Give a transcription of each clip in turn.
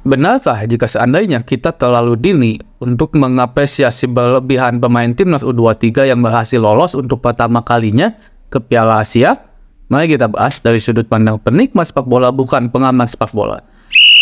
Benarkah jika seandainya kita terlalu dini untuk mengapresiasi berlebihan pemain timnas U23 yang berhasil lolos untuk pertama kalinya ke Piala Asia? Mari kita bahas dari sudut pandang penikmat sepak bola, bukan pengamat sepak bola.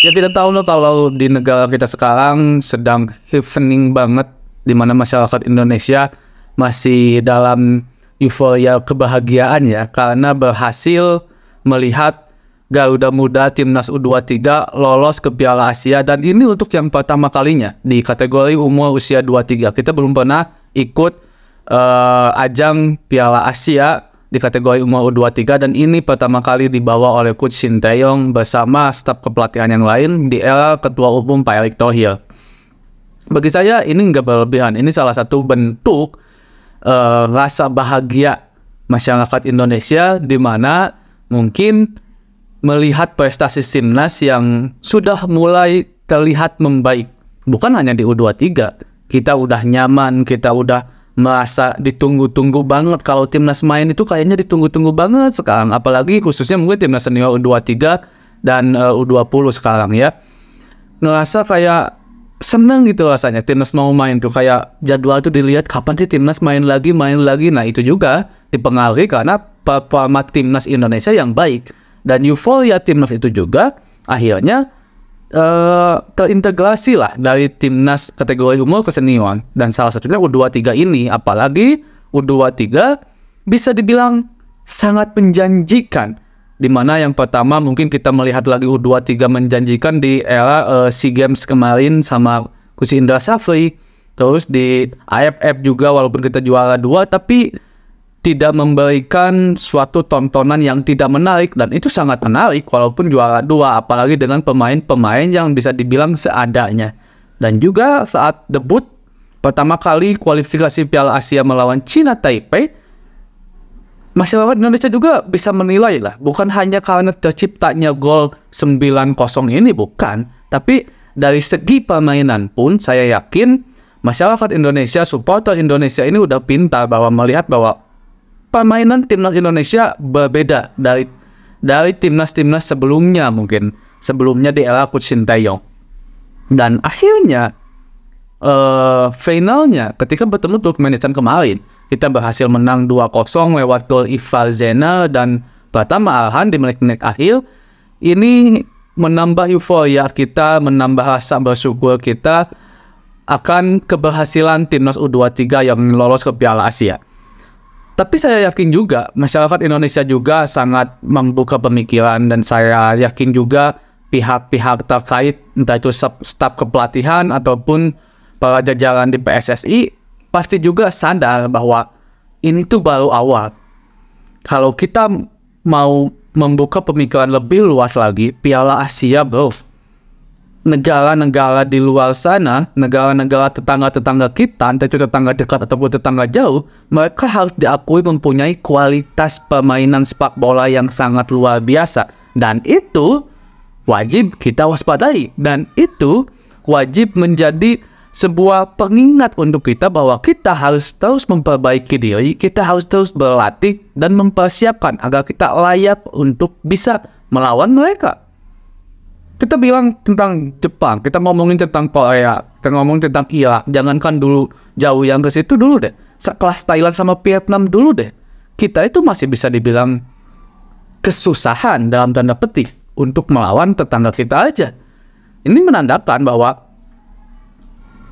Ya, kita tahu loh kalau di negara kita sekarang sedang happening banget, di mana masyarakat Indonesia masih dalam euforia kebahagiaan ya, karena berhasil melihat Garuda Muda Timnas U23 lolos ke Piala Asia, dan ini untuk yang pertama kalinya di kategori umur usia 23. Kita belum pernah ikut ajang Piala Asia di kategori umur U23, dan ini pertama kali dibawa oleh Coach Sinteyong bersama staf kepelatihan yang lain di era Ketua Umum Pak Erick Thohir. Bagi saya ini nggak berlebihan, ini salah satu bentuk rasa bahagia masyarakat Indonesia, di mana mungkin melihat prestasi timnas yang sudah mulai terlihat membaik. Bukan hanya di U23, kita udah nyaman, kita udah merasa ditunggu-tunggu banget. Kalau timnas main itu kayaknya ditunggu-tunggu banget sekarang, apalagi khususnya mungkin timnas senior U23 dan U20 sekarang ya. Ngerasa kayak seneng gitu rasanya timnas mau main tuh, kayak jadwal tuh dilihat kapan sih timnas main lagi. Nah itu juga dipengaruhi karena performa timnas Indonesia yang baik. Dan euforia timnas itu juga akhirnya terintegrasi lah dari timnas kategori umur ke senior. Dan salah satunya U23 ini, apalagi U23 bisa dibilang sangat menjanjikan. Dimana yang pertama mungkin kita melihat lagi U23 menjanjikan di era SEA Games kemarin sama Coach Indra Safri. Terus di AFF juga walaupun kita juara 2, tapi tidak memberikan suatu tontonan yang tidak menarik, dan itu sangat menarik walaupun juara 2, apalagi dengan pemain-pemain yang bisa dibilang seadanya. Dan juga saat debut pertama kali kualifikasi Piala Asia melawan China Taipei, masyarakat Indonesia juga bisa menilai lah, bukan hanya karena terciptanya gol 9-0 ini, bukan, tapi dari segi permainan pun saya yakin masyarakat Indonesia, supporter Indonesia ini udah pintar bahwa melihat bahwa permainan timnas Indonesia berbeda dari timnas-timnas sebelumnya, mungkin sebelumnya di era Coach Sinteyong. Dan akhirnya finalnya ketika bertemu Turkmenistan kemarin, kita berhasil menang 2-0 lewat gol Ivar Zener dan Pratama Arhan di menit-menit akhir. Ini menambah euforia kita, menambah rasa bersyukur kita akan keberhasilan timnas U23 yang lolos ke Piala Asia. Tapi saya yakin juga masyarakat Indonesia juga sangat membuka pemikiran, dan saya yakin juga pihak-pihak terkait, entah itu staf kepelatihan ataupun para jajaran di PSSI, pasti juga sadar bahwa ini tuh baru awal. Kalau kita mau membuka pemikiran lebih luas lagi, Piala Asia bro, negara-negara di luar sana, negara-negara tetangga-tetangga kita, entah itu tetangga dekat ataupun tetangga jauh, mereka harus diakui mempunyai kualitas permainan sepak bola yang sangat luar biasa. Dan itu wajib kita waspadai. Dan itu wajib menjadi sebuah pengingat untuk kita bahwa kita harus terus memperbaiki diri, kita harus terus berlatih dan mempersiapkan agar kita layak untuk bisa melawan mereka. Kita bilang tentang Jepang, kita ngomongin tentang Korea, kita ngomongin tentang Irak, jangankan dulu jauh yang ke situ dulu deh, sekelas Thailand sama Vietnam dulu deh, kita itu masih bisa dibilang kesusahan dalam tanda petik untuk melawan tetangga kita aja. Ini menandakan bahwa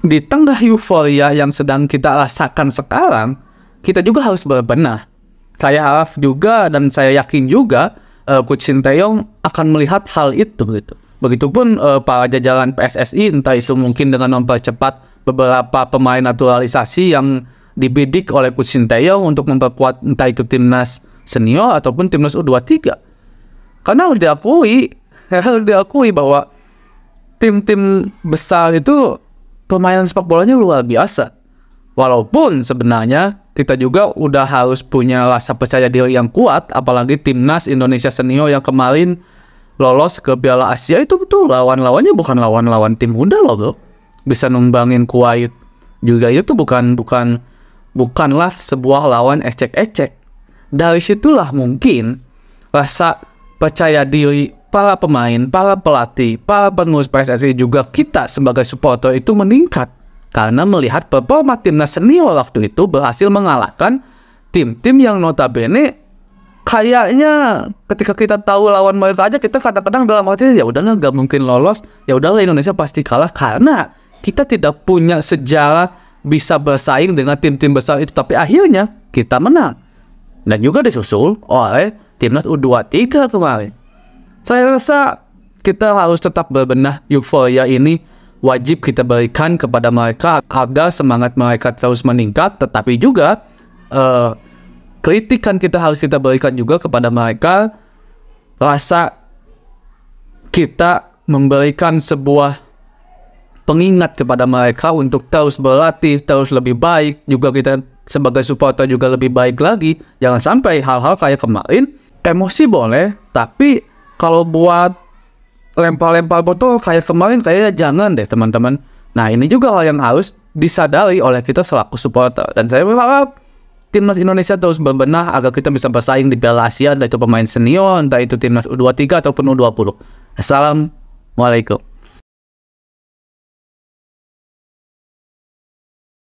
di tengah euforia yang sedang kita rasakan sekarang, kita juga harus berbenah. Saya harap juga dan saya yakin juga Coach Sinteyong akan melihat hal itu gitu. Begitupun para jajaran PSSI, entah itu mungkin dengan mempercepat beberapa pemain naturalisasi yang dibidik oleh Coach Sinteyong untuk memperkuat entah itu timnas senior ataupun timnas U23. Karena harus diakui bahwa tim-tim besar itu permainan sepak bolanya luar biasa. Walaupun sebenarnya kita juga udah harus punya rasa percaya diri yang kuat, apalagi timnas Indonesia senior yang kemarin lolos ke Piala Asia itu betul lawan-lawannya bukan lawan-lawan tim muda loh bro. Bisa numbangin Kuwait juga, itu bukanlah sebuah lawan ecek-ecek. Dari situlah mungkin rasa percaya diri para pemain, para pelatih, para pengurus PSSI juga kita sebagai supporter itu meningkat karena melihat performa timnas senior waktu itu berhasil mengalahkan tim-tim yang notabene kayaknya ketika kita tahu lawan mereka aja kita kadang-kadang dalam hati ya udahlah nggak mungkin lolos, ya udahlah Indonesia pasti kalah karena kita tidak punya sejarah bisa bersaing dengan tim-tim besar itu, tapi akhirnya kita menang dan juga disusul oleh timnas U23 kemarin. Saya rasa kita harus tetap berbenah, euforia ini wajib kita berikan kepada mereka agar semangat mereka terus meningkat, tetapi juga kritikan kita harus kita berikan juga kepada mereka, rasa kita memberikan sebuah pengingat kepada mereka untuk terus berlatih, terus lebih baik, juga kita sebagai supporter juga lebih baik lagi. Jangan sampai hal-hal kayak kemarin, emosi boleh, tapi kalau buat lempar-lempar botol kayak kemarin kayaknya jangan deh teman-teman. Nah ini juga hal yang harus disadari oleh kita selaku supporter. Dan saya berharap timnas Indonesia terus berbenah agar kita bisa bersaing di Piala Asia, entah itu pemain senior, entah itu timnas U23 ataupun U20. Assalamualaikum.